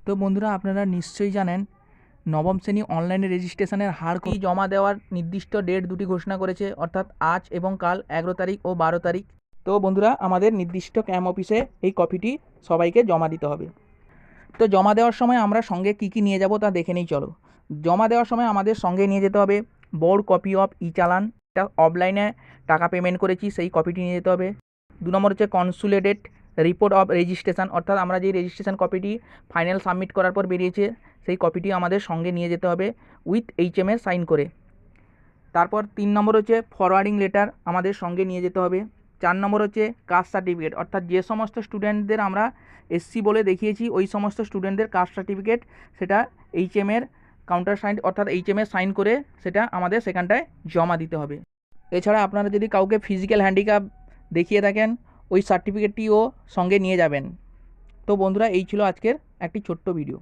তো বন্ধুরা, আপনারা নিশ্চয়ই জানেন নবম শ্রেণী অনলাইনে রেজিস্ট্রেশনের হার কি জমা দেওয়ার নির্দিষ্ট ডেট দুটি ঘোষণা করেছে, অর্থাৎ আজ এবং কাল 11 তারিখ ও 12 তারিখ। তো বন্ধুরা, আমাদের নির্দিষ্ট ক্যাম্প অফিসে এই কপিটি সবাইকে জমা দিতে হবে। তো জমা দেওয়ার সময় আমরা সঙ্গে কি কি নিয়ে যাব তা দেখে নিই চলো। জমা দেওয়ার সময় আমাদের সঙ্গে নিয়ে যেতে হবে বোর্ড কপি অফ ই চালান, এটা অফলাইনে টাকা পেমেন্ট করেছি সেই কপিটি নিয়ে যেতে হবে। 2 নম্বর হচ্ছে কনসুলেটেড রিপোর্ট অফ রেজিস্ট্রেশন, অর্থাৎ আমরা যে রেজিস্ট্রেশন কপিটি ফাইনাল সাবমিট করার পর বেরিয়েছে সেই কপিটি আমাদের সঙ্গে নিয়ে যেতে হবে উইথ HMA সাইন করে। তারপর 3 নম্বর হচ্ছে ফরওয়ার্ডিং লেটার আমাদের সঙ্গে নিয়ে যেতে হবে। 4 নম্বর হচ্ছে কাস্ট সার্টিফিকেট, অর্থাৎ যে সমস্ত স্টুডেন্টদের আমরা এসসি বলে দেখিয়েছি ওই সমস্ত স্টুডেন্টদের কাস্ট সার্টিফিকেট, সেটা HMA কাউন্টার সাইন অর্থাৎ HMA সাইন করে সেটা আমাদের সেখানটায় জমা দিতে হবে। এছাড়া আপনারা যদি কাউকে ফিজিক্যাল হ্যান্ডিক্যাপ দেখিয়ে থাকেন ওই সার্টিফিকেটটিও সঙ্গে নিয়ে যাবেন। তো বন্ধুরা, এই ছিল আজকের একটি ছোট্ট ভিডিও।